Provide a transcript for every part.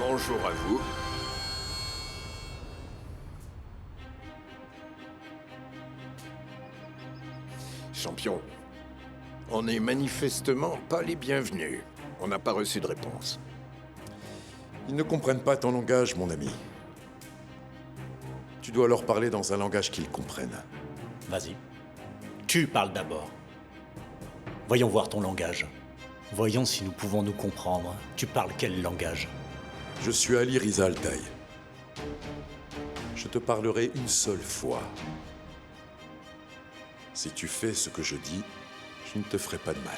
Bonjour à vous. Champion, on n'est manifestement pas les bienvenus. On n'a pas reçu de réponse. Ils ne comprennent pas ton langage, mon ami. Tu dois leur parler dans un langage qu'ils comprennent. Vas-y. Tu parles d'abord. Voyons voir ton langage. Voyons si nous pouvons nous comprendre. Tu parles quel langage? Je suis Ali Riza Altaï. Je te parlerai une seule fois. Si tu fais ce que je dis, je ne te ferai pas de mal.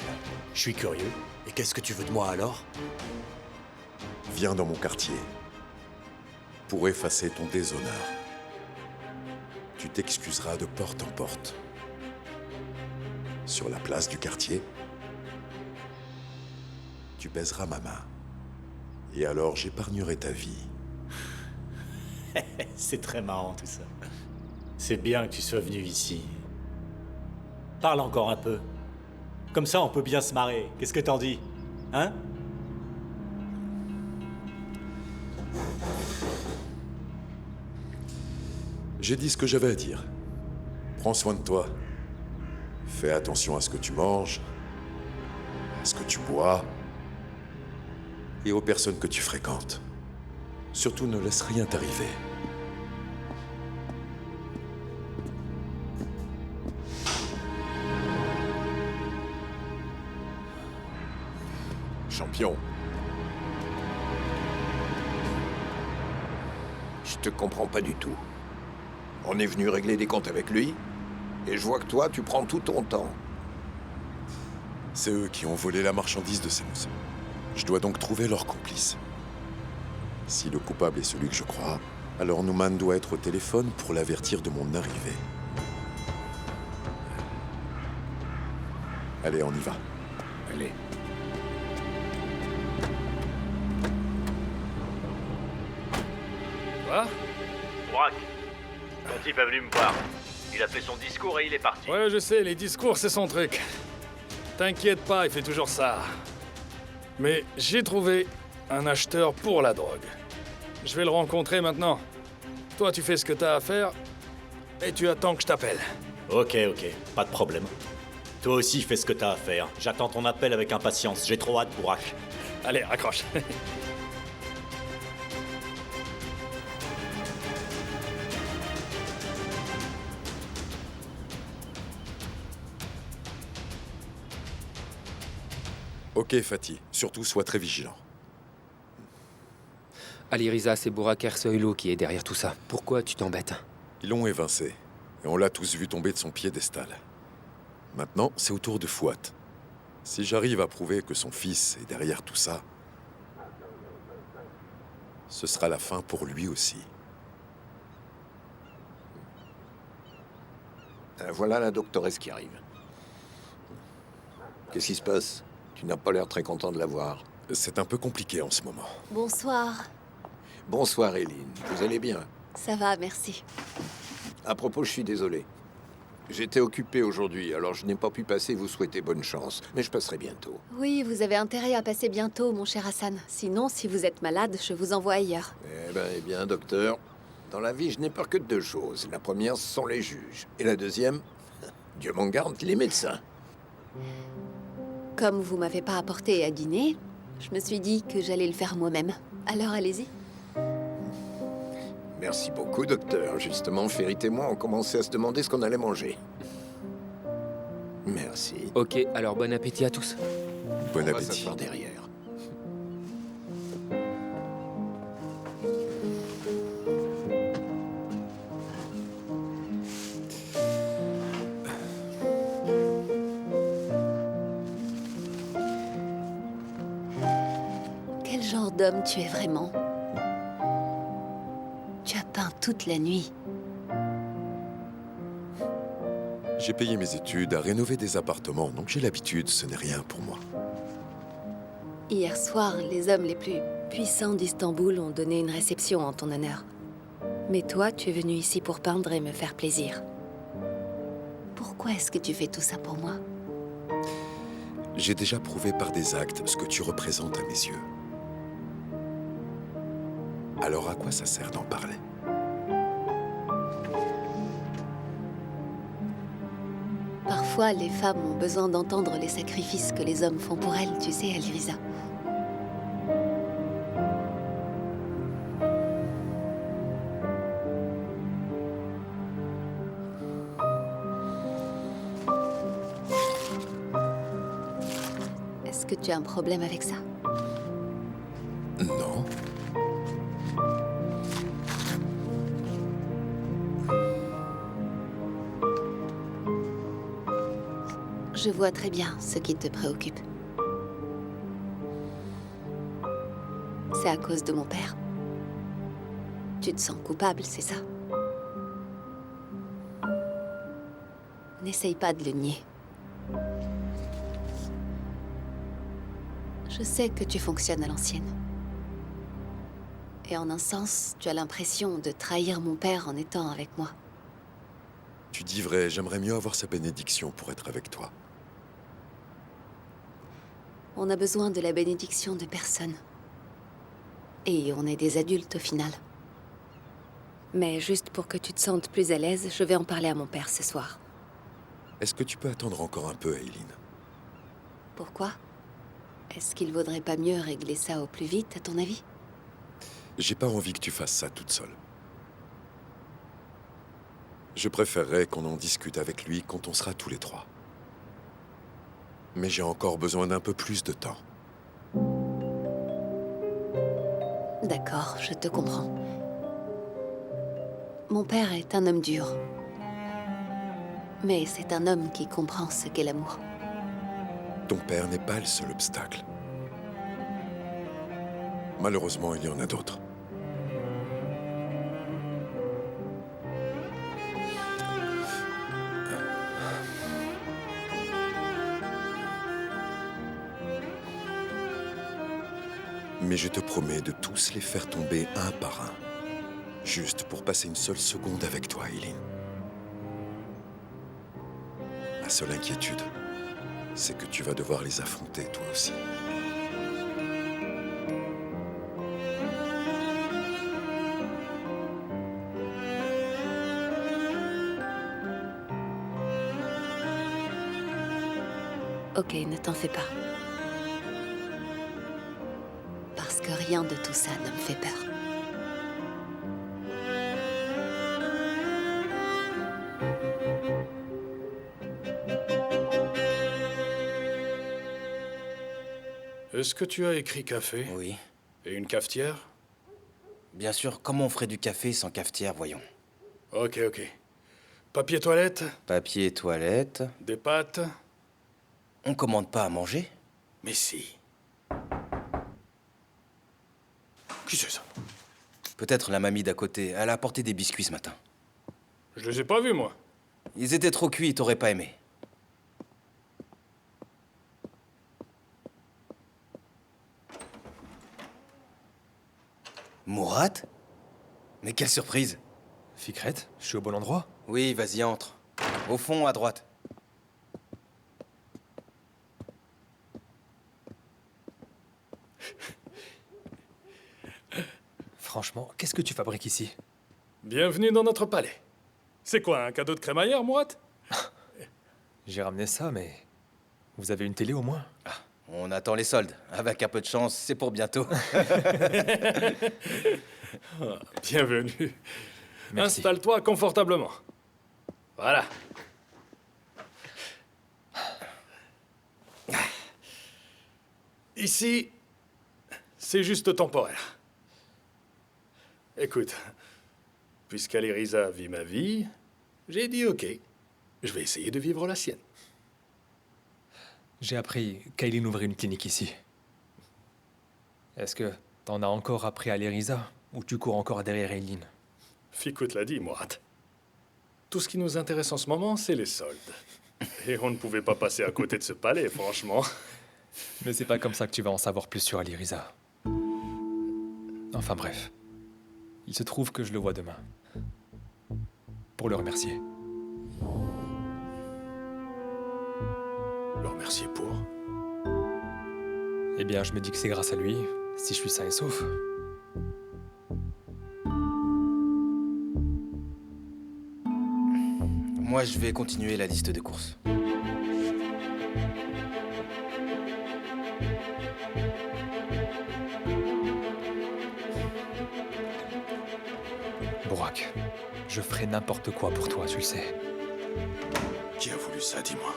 Je suis curieux. Et qu'est-ce que tu veux de moi alors? Viens dans mon quartier. Pour effacer ton déshonneur. Tu t'excuseras de porte en porte. Sur la place du quartier, tu baiseras ma main. Et alors j'épargnerai ta vie. C'est très marrant tout ça. C'est bien que tu sois venu ici. Parle encore un peu. Comme ça, on peut bien se marrer. Qu'est-ce que t'en dis? Hein? J'ai dit ce que j'avais à dire. Prends soin de toi. Fais attention à ce que tu manges, à ce que tu bois, et aux personnes que tu fréquentes. Surtout, ne laisse rien t'arriver. Champion. Je te comprends pas du tout. On est venu régler des comptes avec lui, et je vois que toi, tu prends tout ton temps. C'est eux qui ont volé la marchandise de Semus. Je dois donc trouver leur complice. Si le coupable est celui que je crois, alors Nouman doit être au téléphone pour l'avertir de mon arrivée. Allez, on y va. Allez. Quoi? Burak, ton type est venu me voir. Il a fait son discours et il est parti. Ouais, je sais, les discours, c'est son truc. T'inquiète pas, il fait toujours ça. Mais j'ai trouvé un acheteur pour la drogue. Je vais le rencontrer maintenant. Toi, tu fais ce que t'as à faire, et tu attends que je t'appelle. Ok, pas de problème. Toi aussi, fais ce que t'as à faire. J'attends ton appel avec impatience. J'ai trop hâte, Burak. Allez, raccroche. Ok, Fatih. Surtout, sois très vigilant. Ali Riza, c'est Burak Ersoylu qui est derrière tout ça. Pourquoi tu t'embêtes? Ils l'ont évincé, et on l'a tous vu tomber de son piédestal. Maintenant, c'est au tour de Fouad. Si j'arrive à prouver que son fils est derrière tout ça, ce sera la fin pour lui aussi. Voilà la doctoresse qui arrive. Qu'est-ce qui se passe? Tu n'as pas l'air très content de la voir. C'est un peu compliqué en ce moment. Bonsoir. Bonsoir, Eileen. Vous allez bien? Ça va, merci. À propos, je suis désolé. J'étais occupé aujourd'hui, alors je n'ai pas pu passer vous souhaiter bonne chance. Mais je passerai bientôt. Oui, vous avez intérêt à passer bientôt, mon cher Hassan. Sinon, si vous êtes malade, je vous envoie ailleurs. Eh bien, docteur. Dans la vie, je n'ai peur que de deux choses. La première, ce sont les juges. Et la deuxième, Dieu m'en garde, les médecins. Comme vous m'avez pas apporté à dîner, je me suis dit que j'allais le faire moi-même. Alors allez-y. Merci beaucoup, docteur. Justement, Ferit et moi, on commençait à se demander ce qu'on allait manger. Merci. Ok, alors bon appétit à tous. Bon On va appétit. s'asseoir derrière. Quel genre d'homme tu es vraiment? Tu as peint toute la nuit. J'ai payé mes études, à rénover des appartements, donc j'ai l'habitude, ce n'est rien pour moi. Hier soir, les hommes les plus puissants d'Istanbul ont donné une réception en ton honneur. Mais toi, tu es venu ici pour peindre et me faire plaisir. Pourquoi est-ce que tu fais tout ça pour moi? J'ai déjà prouvé par des actes ce que tu représentes à mes yeux. alors à quoi ça sert d'en parler? Parfois, les femmes ont besoin d'entendre les sacrifices que les hommes font pour elles, tu sais, Alirisa. Est-ce que tu as un problème avec ça? Non. Je vois très bien ce qui te préoccupe. C'est à cause de mon père. Tu te sens coupable, c'est ça? N'essaye pas de le nier. Je sais que tu fonctionnes à l'ancienne. Et en un sens, tu as l'impression de trahir mon père en étant avec moi. Tu dis vrai, j'aimerais mieux avoir sa bénédiction pour être avec toi. On a besoin de la bénédiction de personne. Et on est des adultes au final. Mais juste pour que tu te sentes plus à l'aise, je vais en parler à mon père ce soir. Est-ce que tu peux attendre encore un peu, Aileen? Pourquoi? Est-ce qu'il vaudrait pas mieux régler ça au plus vite, à ton avis? J'ai pas envie que tu fasses ça toute seule. Je préférerais qu'on en discute avec lui quand on sera tous les trois. Mais j'ai encore besoin d'un peu plus de temps. D'accord, je te comprends. Mon père est un homme dur. Mais c'est un homme qui comprend ce qu'est l'amour. Ton père n'est pas le seul obstacle. Malheureusement, il y en a d'autres. Mais je te promets de tous les faire tomber un par un. Juste pour passer une seule seconde avec toi, Aileen. Ma seule inquiétude, c'est que tu vas devoir les affronter toi aussi. Ok, ne t'en fais pas. Parce que rien de tout ça ne me fait peur. Est-ce que tu as écrit café? Oui. Et une cafetière? Bien sûr, comment on ferait du café sans cafetière, voyons? Ok. Papier toilette? Papier toilette. Des pâtes? On commande pas à manger? Mais si. Qui c'est ça? Peut-être la mamie d'à côté. Elle a apporté des biscuits ce matin. Je les ai pas vus, moi. Ils étaient trop cuits, t'aurais pas aimé. Mourad? Mais quelle surprise! Fikret, je suis au bon endroit? Oui, vas-y, entre. Au fond, à droite. Franchement, qu'est-ce que tu fabriques ici? Bienvenue dans notre palais. C'est quoi, un cadeau de crémaillère, Mourad? J'ai ramené ça, mais... Vous avez une télé au moins? On attend les soldes. Avec un peu de chance, c'est pour bientôt. Bienvenue. Merci. Installe-toi confortablement. Voilà. Ici, c'est juste temporaire. Écoute, puisqu'Alirisa vit ma vie, j'ai dit ok. Je vais essayer de vivre la sienne. J'ai appris qu'Aileen ouvrait une clinique ici. Est-ce que t'en as encore appris à Alirisa ou tu cours encore derrière Aileen? Fikut l'a dit, Mourad. Tout ce qui nous intéresse en ce moment, c'est les soldes. Et on ne pouvait pas passer à côté de ce palais, franchement. Mais c'est pas comme ça que tu vas en savoir plus sur Alirisa. Enfin bref. Il se trouve que je le vois demain. Pour le remercier. Le remercier pour? Eh bien, je me dis que c'est grâce à lui, si je suis sain et sauf. Moi, je vais continuer la liste de courses. Burak, je ferai n'importe quoi pour toi, tu le sais. Qui a voulu ça, dis-moi?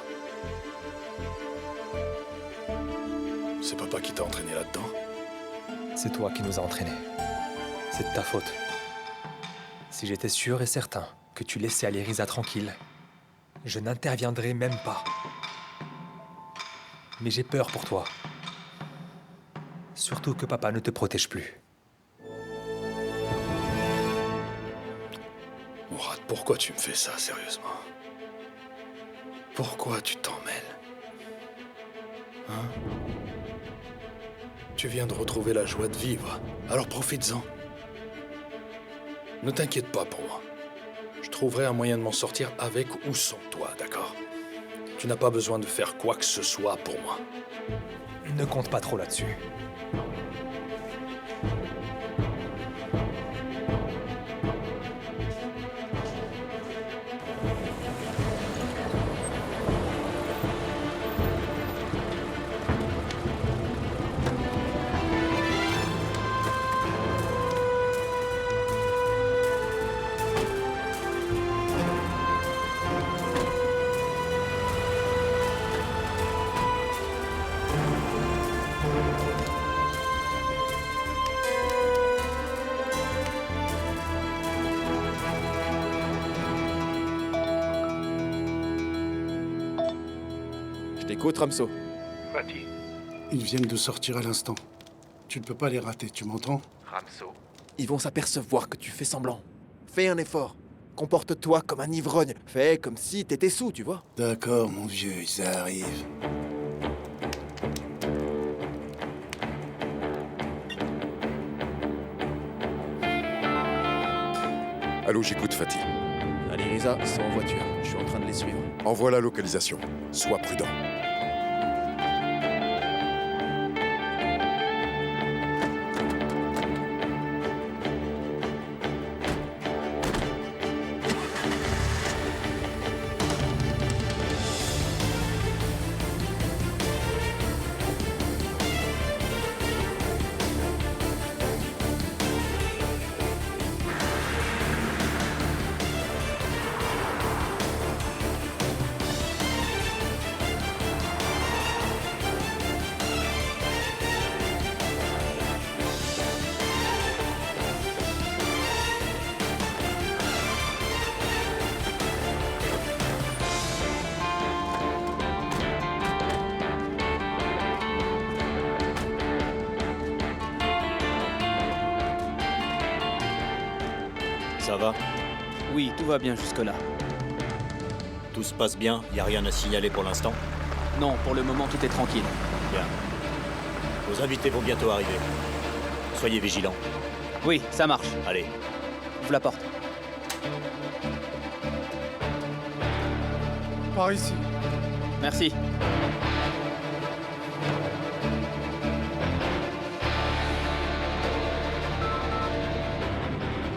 C'est papa qui t'a entraîné là-dedans? C'est toi qui nous as entraînés. C'est de ta faute. Si j'étais sûr et certain que tu laissais Aliriza tranquille, je n'interviendrais même pas. Mais j'ai peur pour toi. Surtout que papa ne te protège plus. Mourad, pourquoi tu me fais ça, sérieusement? Pourquoi tu t'en mêles? Hein? Tu viens de retrouver la joie de vivre, alors profites-en. Ne t'inquiète pas pour moi. Je trouverai un moyen de m'en sortir avec ou sans toi, d'accord? Tu n'as pas besoin de faire quoi que ce soit pour moi. Ne compte pas trop là-dessus. Écoute, Ramso. Fatih. Ils viennent de sortir à l'instant. Tu ne peux pas les rater, tu m'entends? Ramso. Ils vont s'apercevoir que tu fais semblant. Fais un effort. Comporte-toi comme un ivrogne. Fais comme si t'étais sous, tu vois. D'accord, mon vieux, ils arrivent. Allô, j'écoute, Fatih. Allez, Riza, ils sont en voiture. Je suis en train de les suivre. Envoie la localisation. Sois prudent. Ça va? Oui, tout va bien jusque-là. Tout se passe bien? Y a rien à signaler pour l'instant? Non, pour le moment, tout est tranquille. Bien. Vos invités vont bientôt arriver. Soyez vigilants. Oui, ça marche. Allez. Ouvre la porte. Par ici. Merci.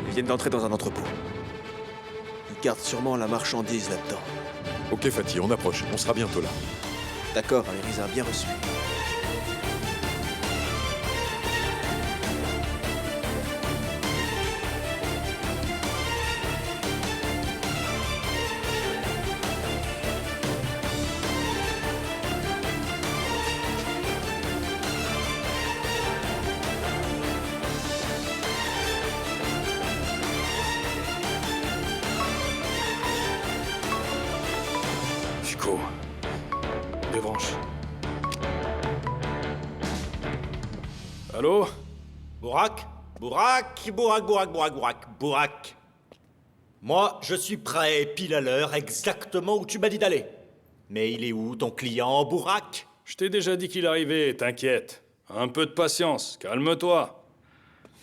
Ils viennent d'entrer dans un entrepôt. Ils gardent sûrement la marchandise là-dedans. Ok, Fatih, on approche. On sera bientôt là. D'accord, allez, Riza, bien reçu. Fico. Débranche. Allô? Burak? Burak. Moi, je suis prêt, pile à l'heure, exactement où tu m'as dit d'aller. Mais il est où, ton client, Burak? Je t'ai déjà dit qu'il arrivait, t'inquiète. Un peu de patience, calme-toi.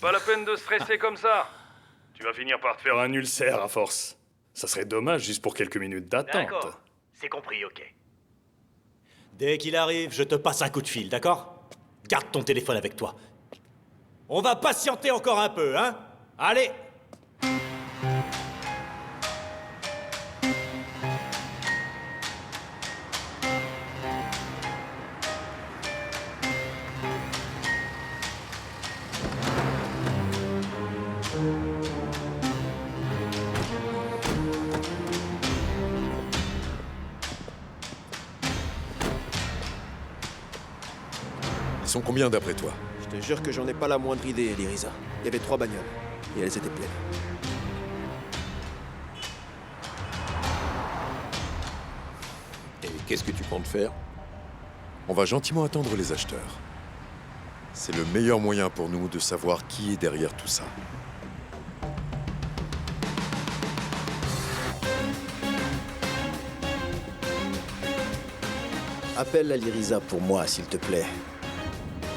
Pas la peine de stresser comme ça. Tu vas finir par te faire un ulcère à force. Ça serait dommage juste pour quelques minutes d'attente. D'accord. C'est compris, ok. Dès qu'il arrive, je te passe un coup de fil, d'accord? Garde ton téléphone avec toi. On va patienter encore un peu, hein? Allez! sont combien d'après toi? Je te jure que j'en ai pas la moindre idée, Elirisa. Il y avait 3 bagnoles. Et elles étaient pleines. Et qu'est-ce que tu comptes faire? On va gentiment attendre les acheteurs. C'est le meilleur moyen pour nous de savoir qui est derrière tout ça. Appelle la Lyrisa pour moi, s'il te plaît.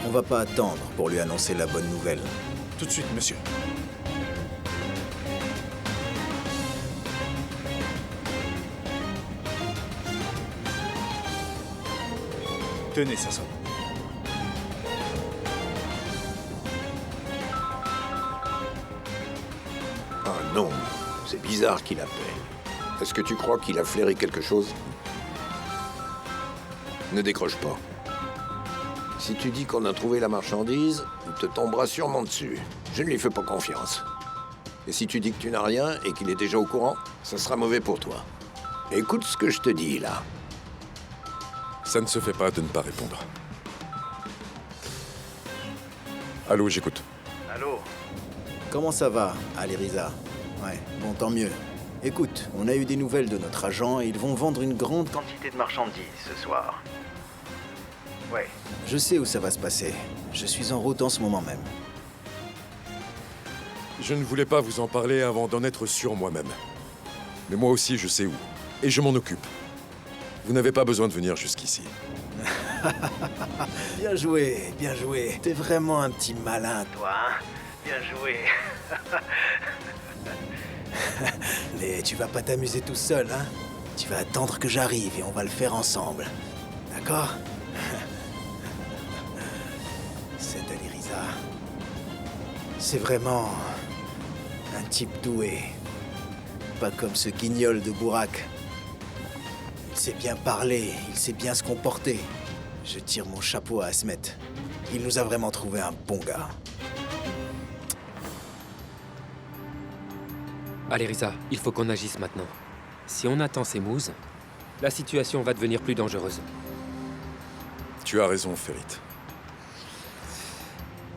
On va pas attendre pour lui annoncer la bonne nouvelle. Tout de suite, monsieur. Tenez, ça sonne. Ah non, c'est bizarre qu'il appelle. Est-ce que tu crois qu'il a flairé quelque chose? Ne décroche pas. Si tu dis qu'on a trouvé la marchandise, il te tombera sûrement dessus. Je ne lui fais pas confiance. Et si tu dis que tu n'as rien et qu'il est déjà au courant, ça sera mauvais pour toi. Écoute ce que je te dis, là. Ça ne se fait pas de ne pas répondre. Allô, j'écoute. Allô? Comment ça va, Alirisa? Ouais, bon, tant mieux. Écoute, on a eu des nouvelles de notre agent et ils vont vendre une grande quantité de marchandises ce soir. Ouais. Je sais où ça va se passer. Je suis en route en ce moment même. Je ne voulais pas vous en parler avant d'en être sûr moi-même. Mais moi aussi, je sais où. Et je m'en occupe. Vous n'avez pas besoin de venir jusqu'ici. Bien joué, bien joué. T'es vraiment un petit malin, toi, hein? Bien joué. Mais tu vas pas t'amuser tout seul, hein? Tu vas attendre que j'arrive et on va le faire ensemble. D'accord? Cette Alirisa, c'est vraiment un type doué. Pas comme ce guignol de Burak. Il sait bien parler, il sait bien se comporter. Je tire mon chapeau à Asmet. Il nous a vraiment trouvé un bon gars. Allez, Risa, il faut qu'on agisse maintenant. Si on attend ces mouses, la situation va devenir plus dangereuse. Tu as raison, Ferit.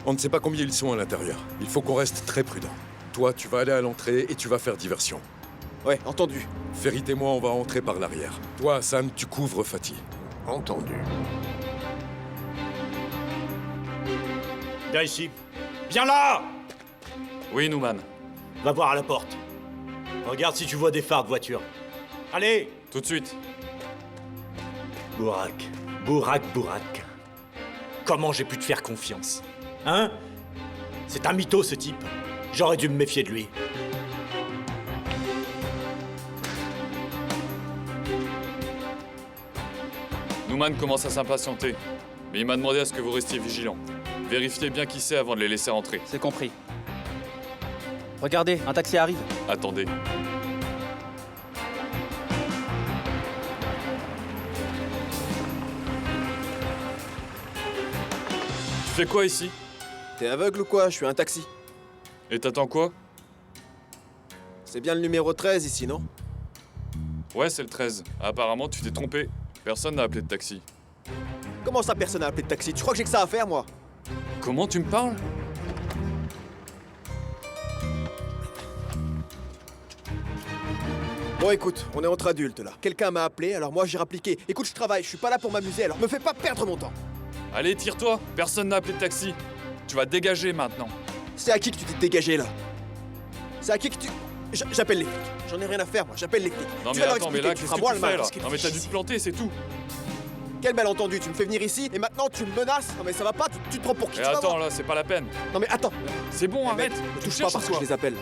On ne sait pas combien ils sont à l'intérieur. Il faut qu'on reste très prudent. Toi, tu vas aller à l'entrée et tu vas faire diversion. Ouais, entendu. Ferit et moi, on va entrer par l'arrière. Toi, Hassan, tu couvres Fatih. Entendu. Viens ici. Viens là! Oui, Nouman. Va voir à la porte. Regarde si tu vois des phares de voiture. Allez! Tout de suite. Burak. Burak. Comment j'ai pu te faire confiance? Hein? C'est un mytho, ce type. J'aurais dû me méfier de lui. Nouman commence à s'impatienter. Mais il m'a demandé à ce que vous restiez vigilants. Vérifiez bien qui c'est avant de les laisser entrer. C'est compris. Regardez, un taxi arrive. Attendez. Tu fais quoi ici? T'es aveugle ou quoi? Je suis un taxi. Et t'attends quoi? C'est bien le numéro 13 ici, non? Ouais, c'est le 13. Apparemment, tu t'es trompé. Personne n'a appelé de taxi. Comment ça, personne n'a appelé de taxi? Tu crois que j'ai que ça à faire, moi? Comment tu me parles? Bon, écoute, on est entre adultes, là. Quelqu'un m'a appelé, alors moi j'ai rappliqué. Écoute, je travaille, je suis pas là pour m'amuser, alors me fais pas perdre mon temps. Allez, tire-toi. Personne n'a appelé de taxi. Tu vas dégager maintenant. C'est à qui que tu t'es dégagé, là? C'est à qui que tu... J'appelle les flics. J'en ai rien à faire, moi. J'appelle les flics. Non Tu mais vas leur attends, mais expliquer, là, tu qu'est-ce feras que moi tu le fais, mal, là? parce qu'il Non mais fait t'as dû chier. te planter, c'est tout. Quel malentendu, tu me fais venir ici et maintenant tu me menaces? Non mais ça va pas, tu te prends pour qui? Mais Tu vas attends, voir. là, c'est pas la peine. Non mais attends. C'est bon, Eh, arrête. mec, me Tu touche pas cherches parce que quoi? je les appelle.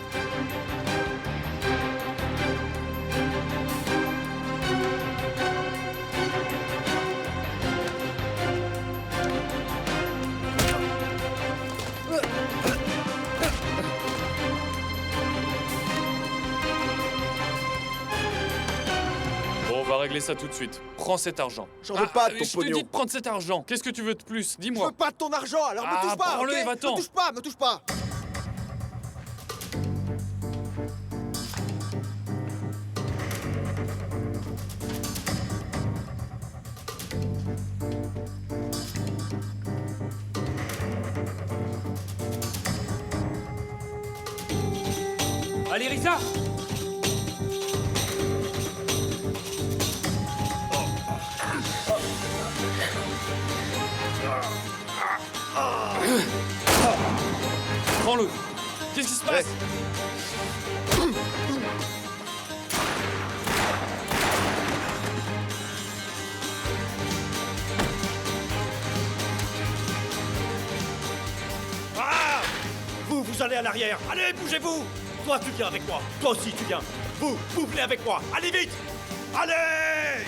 Bon, on va régler ça tout de suite. Prends cet argent. J'en veux pas de ton Je te pognon. dis de prendre cet argent. Qu'est-ce que tu veux de plus? Je Dis-moi. veux pas de ton argent, alors Ah, me touche pas, prends-le, ok? va-t'en. Me touche pas, me touche pas. Allez, Risa! Prends-le. Qu'est-ce qui se passe? Vous allez à l'arrière. Allez, bougez-vous. Toi, tu viens avec moi. Toi aussi, tu viens. Vous venez avec moi. Allez vite. Allez!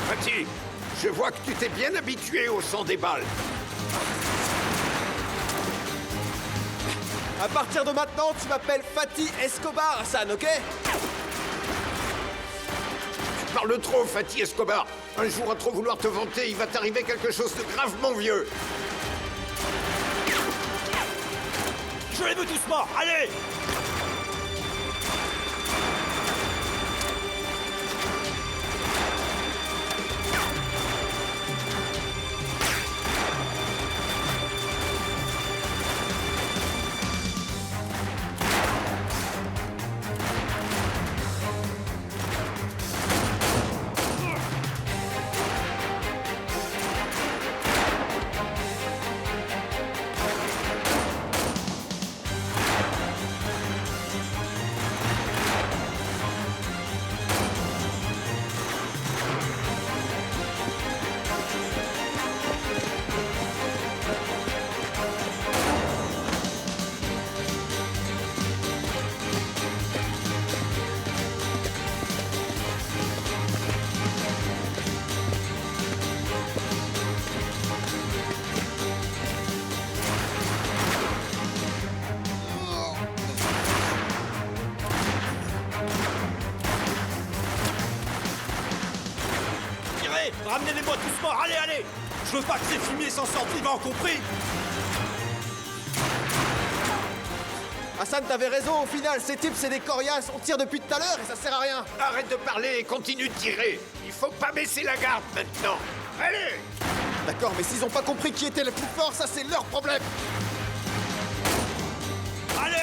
Fatih, je vois que tu t'es bien habitué au son des balles. À partir de maintenant, tu m'appelles Fatih Escobar, Hassan, ok? Tu parles trop, Fatih Escobar. Un jour, à trop vouloir te vanter, il va t'arriver quelque chose de gravement vieux. Je les veux tous morts. Allez! Ramenez-les-moi tous morts, allez, allez! Je veux pas que ces fumiers s'en sortent vivants, compris? Hassan, t'avais raison, au final, ces types, c'est des coriaces. On tire depuis tout à l'heure et ça sert à rien. Arrête de parler et continue de tirer. Il faut pas baisser la garde maintenant. Allez! D'accord, mais s'ils ont pas compris qui était le plus fort, ça c'est leur problème. Allez!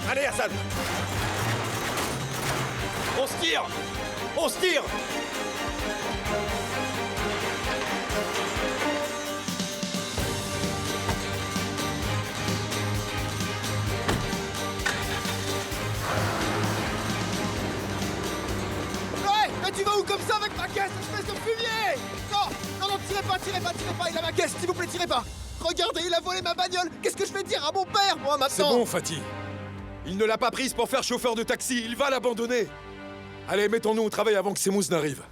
Allez, Hassan! On se tire! On se tire! Ouais, mais tu vas où comme ça avec ma caisse, espèce de fumier? Non, non, non, tirez pas, il a ma caisse, s'il vous plaît, tirez pas. Regardez, il a volé ma bagnole. Qu'est-ce que je vais dire à mon père, moi, maintenant? C'est bon, Fatih. Il ne l'a pas prise pour faire chauffeur de taxi, il va l'abandonner. Allez, mettons-nous au travail avant que ces mousses n'arrivent.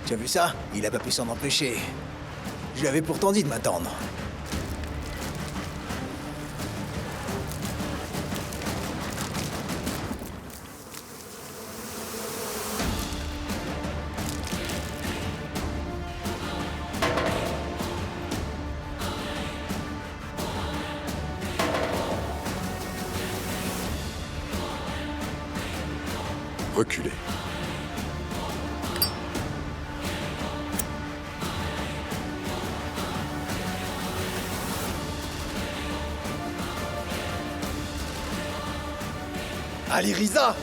Tu as vu ça? Il a pas pu s'en empêcher. Je lui avais pourtant dit de m'attendre. Reculez. Allez, Riza!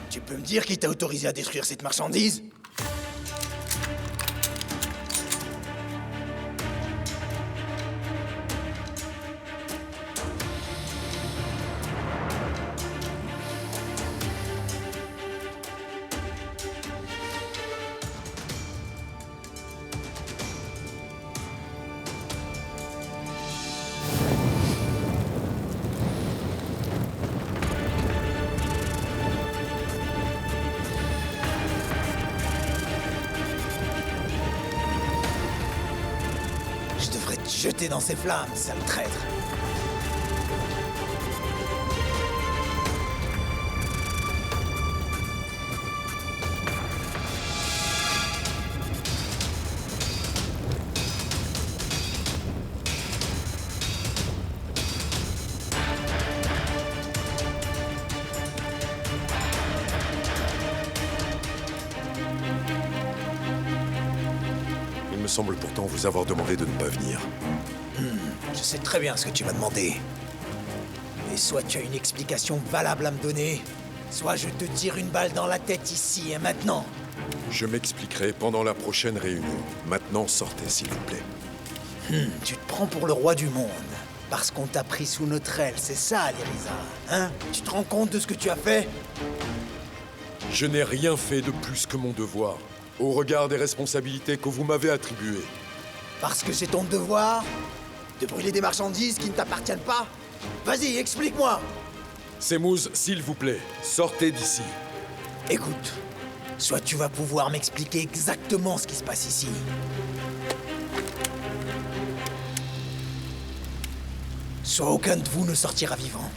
Tu peux me dire qui t'a autorisé à détruire cette marchandise? Je devrais te jeter dans ces flammes, sale traître. Il me semble pourtant vous avoir demandé de ne pas venir. Je sais très bien ce que tu m'as demandé. Mais soit tu as une explication valable à me donner, soit je te tire une balle dans la tête ici et maintenant. Je m'expliquerai pendant la prochaine réunion. Maintenant, sortez, s'il vous plaît. Tu te prends pour le roi du monde. Parce qu'on t'a pris sous notre aile, c'est ça, Aliriza. Hein? Tu te rends compte de ce que tu as fait? Je n'ai rien fait de plus que mon devoir, au regard des responsabilités que vous m'avez attribuées. Parce que c'est ton devoir de brûler des marchandises qui ne t'appartiennent pas? Vas-y, explique-moi. Semouz, s'il vous plaît, sortez d'ici. Écoute, soit tu vas pouvoir m'expliquer exactement ce qui se passe ici. Soit aucun de vous ne sortira vivant.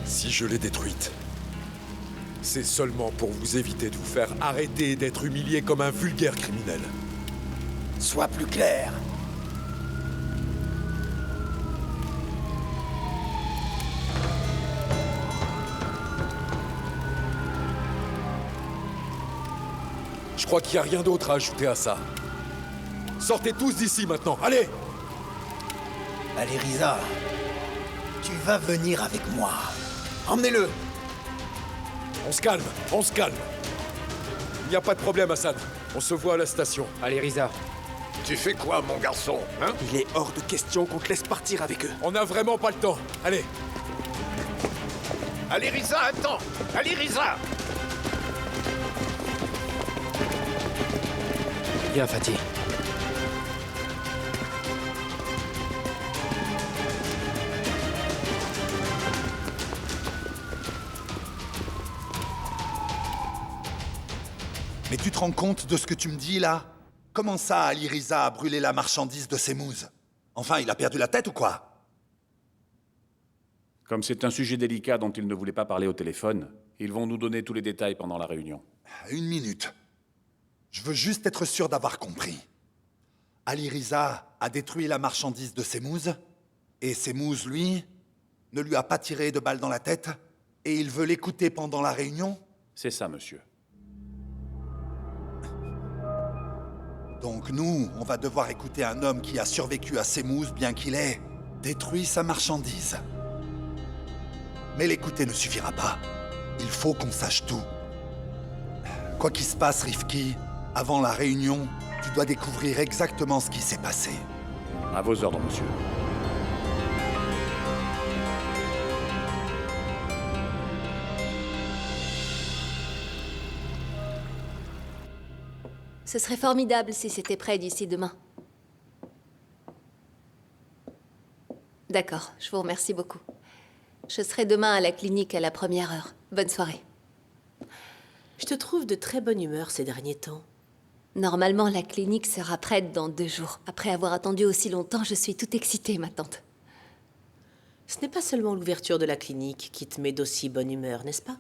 Si je l'ai détruite, c'est seulement pour vous éviter de vous faire arrêter et d'être humilié comme un vulgaire criminel. Sois plus clair. Je crois qu'il n'y a rien d'autre à ajouter à ça. Sortez tous d'ici maintenant, allez! Allez, Riza, tu vas venir avec moi. Emmenez-le. On se calme, on se calme. Il n'y a pas de problème, Hassan. On se voit à la station. Allez, Riza. Tu fais quoi, mon garçon, hein? Il est hors de question qu'on te laisse partir avec eux. On n'a vraiment pas le temps. Allez. Allez, Riza, attends! Allez, Riza! Viens, Fatih. Mais tu te rends compte de ce que tu me dis, là? Comment ça, Ali Riza a brûlé la marchandise de Semouz? Enfin, il a perdu la tête ou quoi? Comme c'est un sujet délicat dont ils ne voulaient pas parler au téléphone, ils vont nous donner tous les détails pendant la réunion. Une minute. Je veux juste être sûr d'avoir compris. Ali Riza a détruit la marchandise de Semouz, et Semouz, lui, ne lui a pas tiré de balle dans la tête, et il veut l'écouter pendant la réunion? C'est ça, monsieur. Donc nous, on va devoir écouter un homme qui a survécu à Semouz, bien qu'il ait détruit sa marchandise. Mais l'écouter ne suffira pas. Il faut qu'on sache tout. Quoi qu'il se passe, Rifki, avant la réunion, tu dois découvrir exactement ce qui s'est passé. À vos ordres, monsieur. Ce serait formidable si c'était prêt d'ici demain. D'accord, je vous remercie beaucoup. Je serai demain à la clinique à la première heure. Bonne soirée. Je te trouve de très bonne humeur ces derniers temps. Normalement, la clinique sera prête dans 2 jours. Après avoir attendu aussi longtemps, je suis toute excitée, ma tante. Ce n'est pas seulement l'ouverture de la clinique qui te met d'aussi bonne humeur, n'est-ce pas?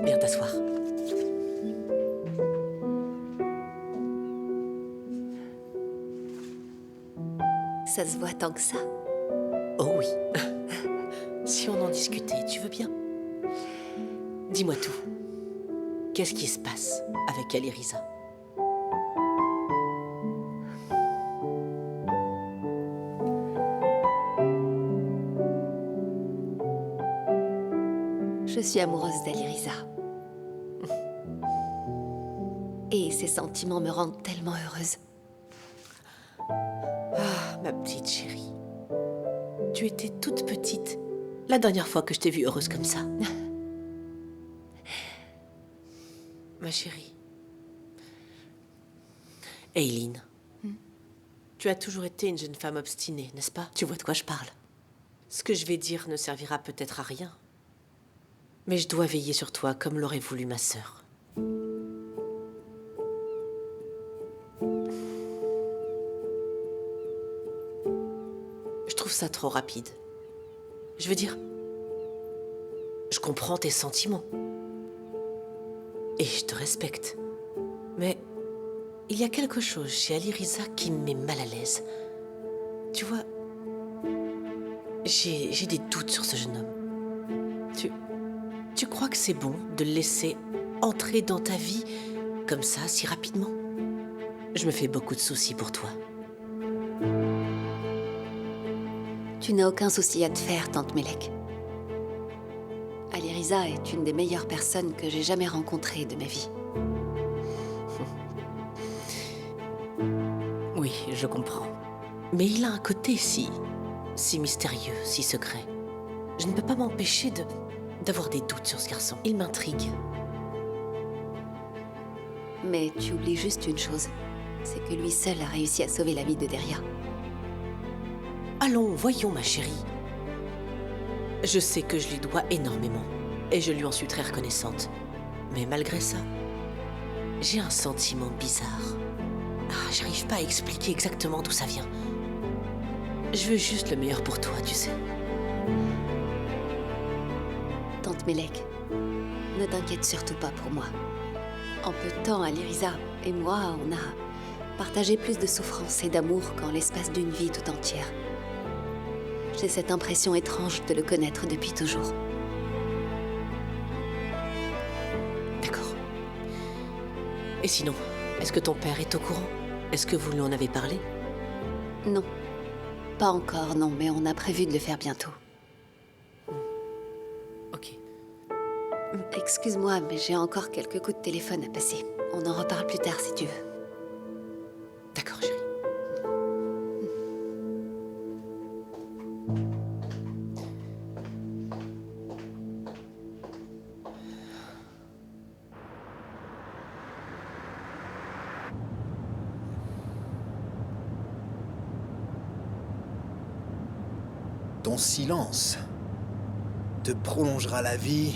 Viens t'asseoir. Ça se voit tant que ça. Oh oui. Si on en discutait, tu veux bien? Dis-moi tout. Qu'est-ce qui se passe avec Alirisa? Je suis amoureuse d'Alirisa. Et ses sentiments me rendent tellement heureuse. Ah, ma petite chérie. Tu étais toute petite la dernière fois que je t'ai vue heureuse comme ça. Ma chérie. Aileen. Tu as toujours été une jeune femme obstinée, n'est-ce pas? Tu vois de quoi je parle. Ce que je vais dire ne servira peut-être à rien. Mais je dois veiller sur toi comme l'aurait voulu ma sœur. Je trouve ça trop rapide. Je veux dire, je comprends tes sentiments. Et je te respecte. Mais il y a quelque chose chez Alirisa qui me met mal à l'aise. Tu vois, j'ai des doutes sur ce jeune homme. Tu crois que c'est bon de le laisser entrer dans ta vie comme ça, si rapidement? Je me fais beaucoup de soucis pour toi. Tu n'as aucun souci à te faire, tante Melek. Alirisa est une des meilleures personnes que j'ai jamais rencontrées de ma vie. Oui, je comprends. Mais il a un côté si mystérieux, si secret. Je ne peux pas m'empêcher d'avoir des doutes sur ce garçon. Il m'intrigue. Mais tu oublies juste une chose. C'est que lui seul a réussi à sauver la vie de Deria. Allons, voyons, ma chérie. Je sais que je lui dois énormément. Et je lui en suis très reconnaissante. Mais malgré ça, j'ai un sentiment bizarre. Ah, j'arrive pas à expliquer exactement d'où ça vient. Je veux juste le meilleur pour toi, tu sais. Tante Melek, ne t'inquiète surtout pas pour moi. En peu de temps, Alirisa et moi, on a partagé plus de souffrance et d'amour qu'en l'espace d'une vie tout entière. J'ai cette impression étrange de le connaître depuis toujours. D'accord. Et sinon, est-ce que ton père est au courant? Est-ce que vous lui en avez parlé? Non. Pas encore, non, mais on a prévu de le faire bientôt. Ok. Excuse-moi, mais j'ai encore quelques coups de téléphone à passer. On en reparle plus tard si tu veux. D'accord, chérie. Ton silence te prolongera la vie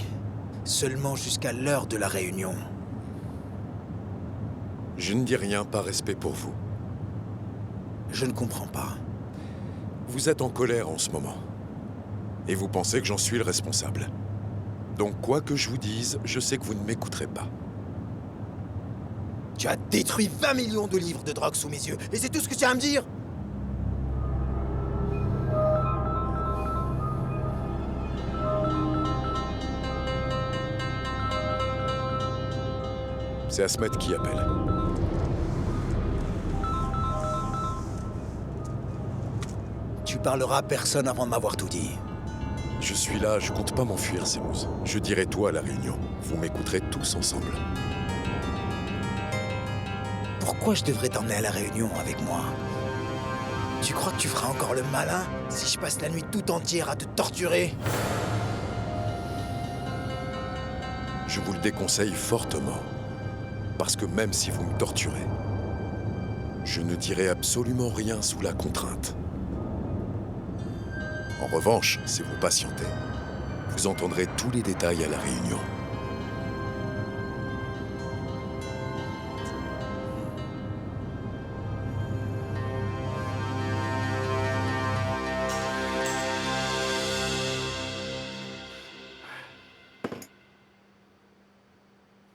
seulement jusqu'à l'heure de la réunion. Je ne dis rien par respect pour vous. Je ne comprends pas. Vous êtes en colère en ce moment. Et vous pensez que j'en suis le responsable. Donc quoi que je vous dise, je sais que vous ne m'écouterez pas. Tu as détruit 20 millions de livres de drogue sous mes yeux, et c'est tout ce que tu as à me dire? C'est Asmet qui appelle. Tu parleras à personne avant de m'avoir tout dit. Je suis là, je compte pas m'enfuir, Semouz. Je dirai tout à la réunion. Vous m'écouterez tous ensemble. Pourquoi je devrais t'emmener à la réunion avec moi? Tu crois que tu feras encore le malin si je passe la nuit tout entière à te torturer? Je vous le déconseille fortement. Parce que même si vous me torturez, je ne dirai absolument rien sous la contrainte. En revanche, si vous patientez, vous entendrez tous les détails à la réunion.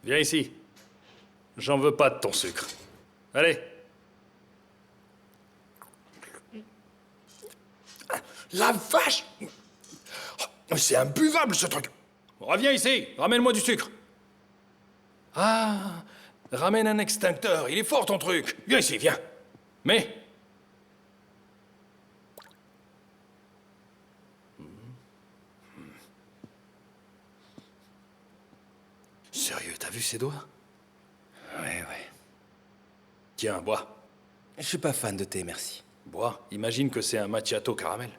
Viens ici. J'en veux pas de ton sucre. Allez. La vache! Oh, c'est imbuvable, ce truc! Reviens ici, ramène-moi du sucre. Ah, ramène un extincteur, il est fort ton truc. Viens ici, viens. Mais... Sérieux, t'as vu ses doigts? Ouais. Tiens, bois. Je suis pas fan de thé, merci. Bois, imagine que c'est un macchiato caramel.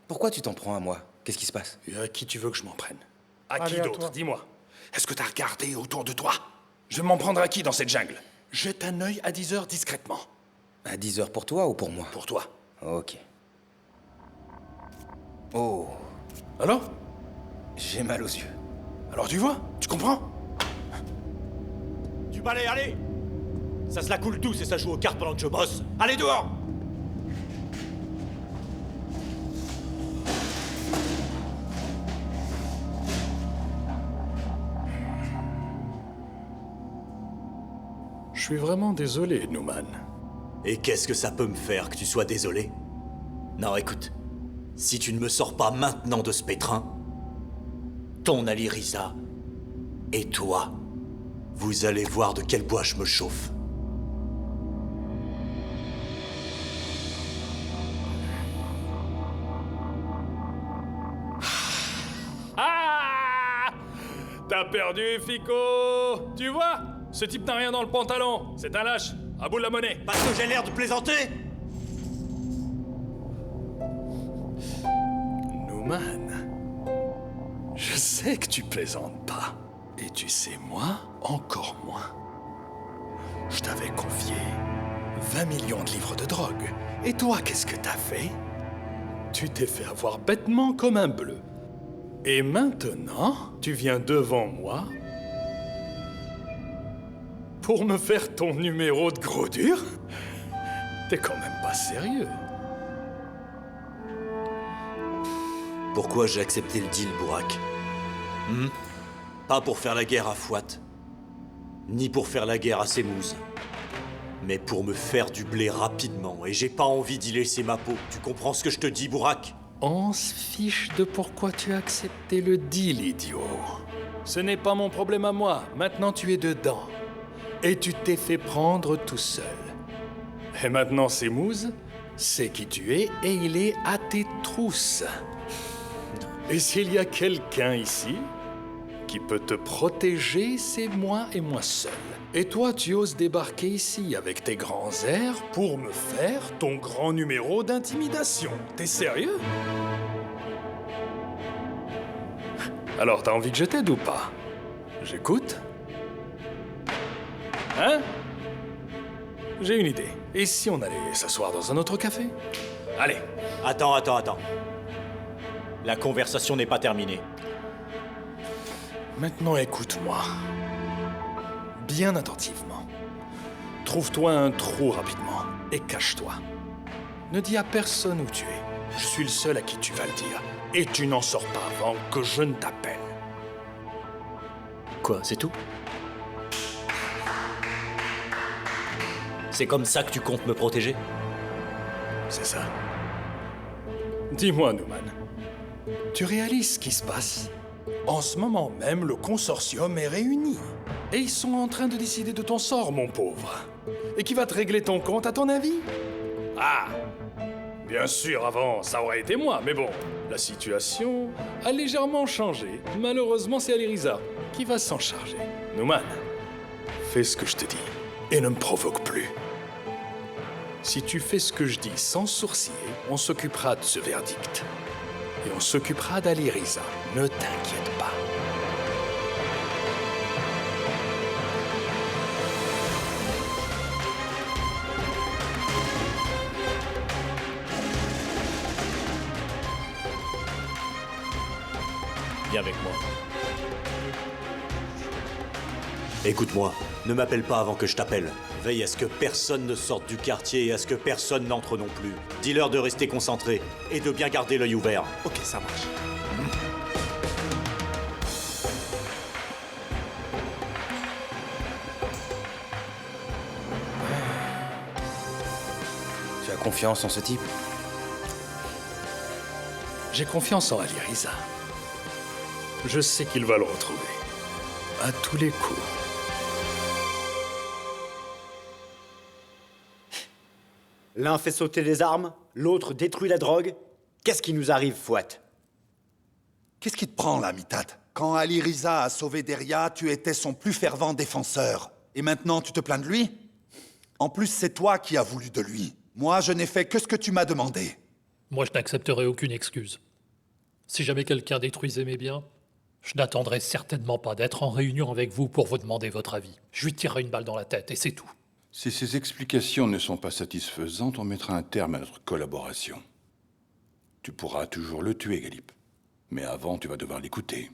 Pourquoi tu t'en prends à moi? Qu'est-ce qui se passe? Et à qui tu veux que je m'en prenne? À Allez, qui à d'autre? toi. Dis-moi. Est-ce que t'as regardé autour de toi? Je vais m'en prendre à qui dans cette jungle? Jette un œil à 10 heures discrètement. À 10 heures pour toi ou pour moi? Pour toi. Ok. Oh. Alors? J'ai mal aux yeux. Alors tu vois? Tu comprends? Du balai, allez! Ça se la coule tous et ça joue aux cartes pendant que je bosse. Allez dehors! Je suis vraiment désolé, Newman. Et qu'est-ce que ça peut me faire que tu sois désolé? Non, écoute. Si tu ne me sors pas maintenant de ce pétrin, ton Ali Riza et toi, vous allez voir de quel bois je me chauffe. Ah! T'as perdu, Fico! Tu vois? Ce type n'a rien dans le pantalon. C'est un lâche. À bout de la monnaie. Parce que j'ai l'air de plaisanter? Newman, je sais que tu plaisantes pas. Et tu sais, moi, encore moins. Je t'avais confié 20 millions de livres de drogue. Et toi, qu'est-ce que t'as fait? Tu t'es fait avoir bêtement comme un bleu. Et maintenant, tu viens devant moi pour me faire ton numéro de gros dur? T'es quand même pas sérieux. Pourquoi j'ai accepté le deal, Bourak? Pas pour faire la guerre à Fouat, ni pour faire la guerre à Semouz, mais pour me faire du blé rapidement, et j'ai pas envie d'y laisser ma peau. Tu comprends ce que je te dis, Bourak? On se fiche de pourquoi tu as accepté le deal, idiot. Ce n'est pas mon problème à moi. Maintenant, tu es dedans. Et tu t'es fait prendre tout seul. Et maintenant, Semouz sait qui tu es et il est à tes trousses. Et s'il y a quelqu'un ici qui peut te protéger, c'est moi et moi seul. Et toi, tu oses débarquer ici avec tes grands airs pour me faire ton grand numéro d'intimidation. T'es sérieux? Alors, t'as envie que je t'aide ou pas? J'écoute. Hein? J'ai une idée. Et si on allait s'asseoir dans un autre café? Allez. Attends. La conversation n'est pas terminée. Maintenant, écoute-moi. Bien attentivement. Trouve-toi un trou rapidement et cache-toi. Ne dis à personne où tu es. Je suis le seul à qui tu vas le dire. Et tu n'en sors pas avant que je ne t'appelle. Quoi, c'est tout? C'est comme ça que tu comptes me protéger? C'est ça. Dis-moi, Newman. Tu réalises ce qui se passe? En ce moment même, le consortium est réuni. Et ils sont en train de décider de ton sort, mon pauvre. Et qui va te régler ton compte, à ton avis? Ah! Bien sûr, avant, ça aurait été moi, mais bon, la situation a légèrement changé. Malheureusement, c'est Ali Riza qui va s'en charger. Newman, fais ce que je te dis et ne me provoque plus. Si tu fais ce que je dis sans sourciller, on s'occupera de ce verdict. Et on s'occupera d'Ali Riza. Ne t'inquiète pas. Viens avec moi. Écoute-moi, ne m'appelle pas avant que je t'appelle. Veille à ce que personne ne sorte du quartier et à ce que personne n'entre non plus. Dis-leur de rester concentrés et de bien garder l'œil ouvert. Ok, ça marche. confiance en ce type? J'ai confiance en Ali Riza. Je sais qu'il va le retrouver. À tous les coups. L'un fait sauter les armes, l'autre détruit la drogue. Qu'est-ce qui nous arrive, Fouad? Qu'est-ce qui te prend là, Mitad? Quand Ali Riza a sauvé Deria, tu étais son plus fervent défenseur. Et maintenant, tu te plains de lui? En plus, c'est toi qui as voulu de lui. Moi, je n'ai fait que ce que tu m'as demandé. Moi, je n'accepterai aucune excuse. Si jamais quelqu'un détruisait mes biens, je n'attendrai certainement pas d'être en réunion avec vous pour vous demander votre avis. Je lui tirerai une balle dans la tête et c'est tout. Si ces explications ne sont pas satisfaisantes, on mettra un terme à notre collaboration. Tu pourras toujours le tuer, Galip. Mais avant, tu vas devoir l'écouter.